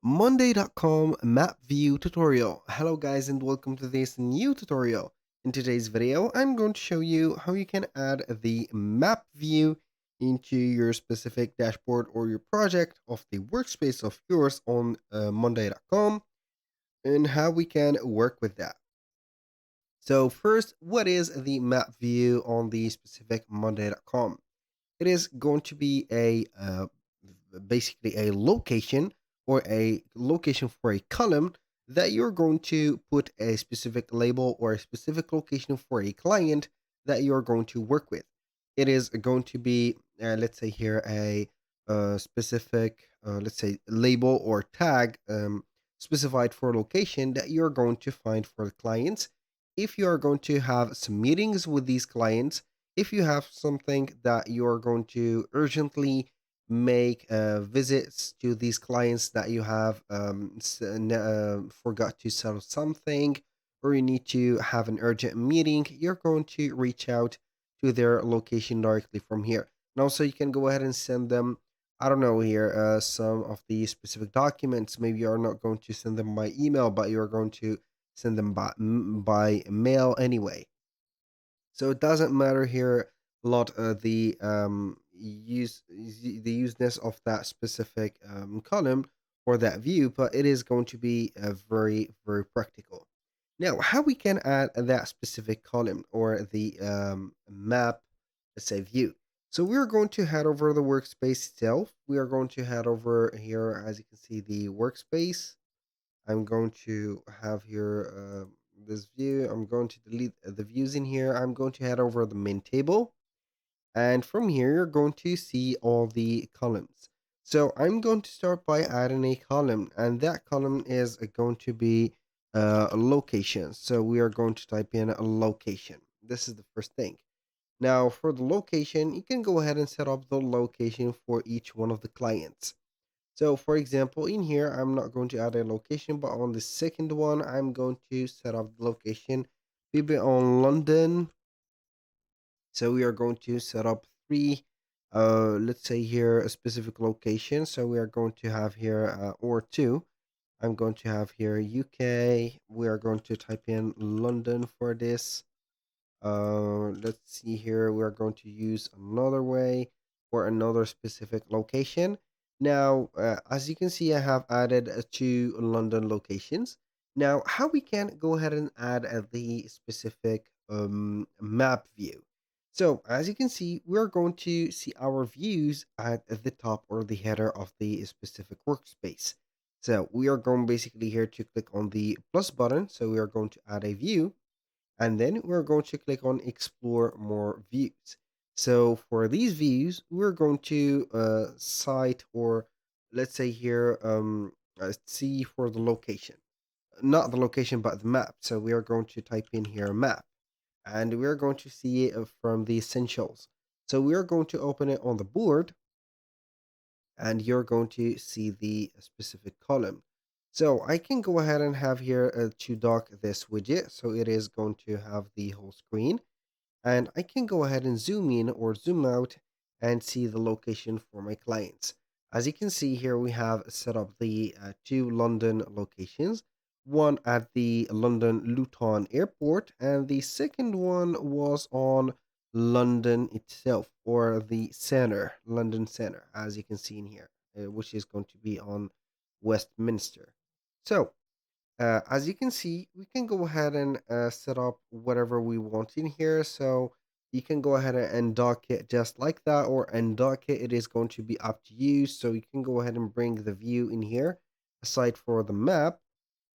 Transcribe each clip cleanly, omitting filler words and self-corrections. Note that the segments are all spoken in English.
Monday.com map view tutorial. Hello guys and welcome to this new tutorial. In today's video, I'm going to show you how you can add the map view into your specific dashboard or your project of the workspace of yours on Monday.com and how we can work with that. So first, what is the map view on the specific Monday.com? It is going to be basically a location or a location for a column that you're going to put a specific label or a specific location for a client that you're going to work with. It is going to be, let's say here, a specific, let's say, label or tag specified for a location that you're going to find for the clients. If you are going to have some meetings with these clients, if you have something that you're going to urgently make visits to these clients that you have forgot to sell something, or you need to have an urgent meeting, you're going to reach out to their location directly from here. And also, you can go ahead and send them, I don't know, here, some of the specific documents. Maybe you're not going to send them by email, but you're going to send them by mail anyway. So it doesn't matter here a lot the useness of that specific column or that view, but it is going to be very practical. Now, how we can add that specific column or the map, let's say view. So we're going to head over the workspace itself. We are going to head over here, as you can see, the workspace. I'm going to have here this view. I'm going to delete the views in here. I'm going to head over the main table. And from here, you're going to see all the columns. So I'm going to start by adding a column. And that column is going to be a location. So we are going to type in a location. This is the first thing. Now, for the location, you can go ahead and set up the location for each one of the clients. So for example, in here, I'm not going to add a location, but on the second one, I'm going to set up the location maybe on London. So we are going to set up three, let's say here, a specific location. So we are going to have here, or two. I'm going to have here UK. We are going to type in London for this. Let's see here. We are going to use another way for another specific location. Now, as you can see, I have added two London locations. Now, how we can go ahead and add the specific map view. So, as you can see, we're going to see our views at the top or the header of the specific workspace. So, we are going basically here to click on the plus button. So, we are going to add a view and then we're going to click on explore more views. So for these views, we're going to cite or let's say here see for the location, not the location but the map. So we are going to type in here map, and we're going to see it from the essentials. So we are going to open it on the board, and you're going to see the specific column. So I can go ahead and have here to dock this widget. So it is going to have the whole screen, and I can go ahead and zoom in or zoom out and see the location for my clients. As you can see here, we have set up the two London locations, one at the London Luton Airport, and the second one was on London itself, or the center, London Center, as you can see in here, which is going to be on Westminster. So, as you can see, we can go ahead and set up whatever we want in here. So you can go ahead and dock it just like that, or undock it. It is going to be up to you. So you can go ahead and bring the view in here aside for the map.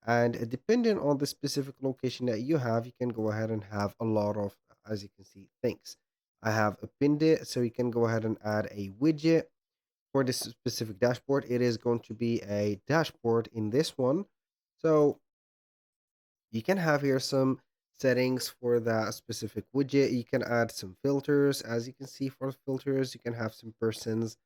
And depending on the specific location that you have, you can go ahead and have a lot of, as you can see, things. I have pinned it, so you can go ahead and add a widget for this specific dashboard. It is going to be a dashboard in this one. So you can have here some settings for that specific widget. You can add some filters. As you can see, for filters, you can have some persons,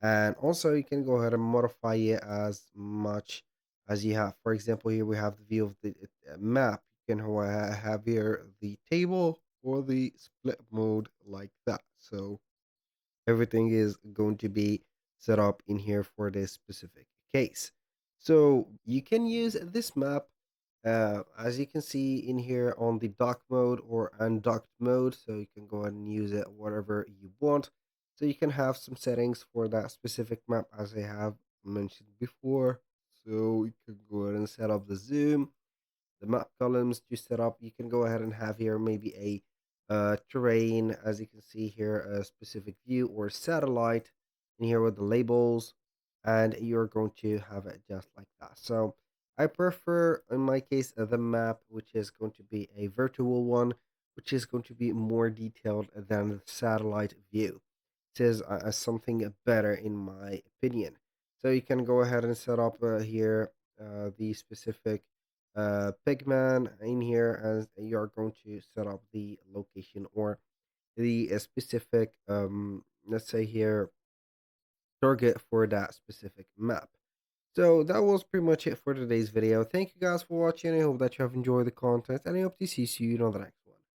and also you can go ahead and modify it as much as you have. For example, here we have the view of the map. You can have here the table or the split mode like that. So everything is going to be set up in here for this specific case. So you can use this map, as you can see in here on the dock mode or undocked mode. So you can go ahead and use it whatever you want. So you can have some settings for that specific map, as I have mentioned before. So you can go ahead and set up the zoom, the map columns to set up. You can go ahead and have here maybe a terrain, as you can see here, a specific view or satellite in here with the labels, and you're going to have it just like that. So I prefer, in my case, the map, which is going to be a virtual one, which is going to be more detailed than the satellite view. It is something better in my opinion. So you can go ahead and set up here the specific pigman in here, as you're going to set up the location or the specific let's say here target for that specific map. So that was pretty much it for today's video. Thank you guys for watching. I hope that you have enjoyed the content, and I hope to see you in the next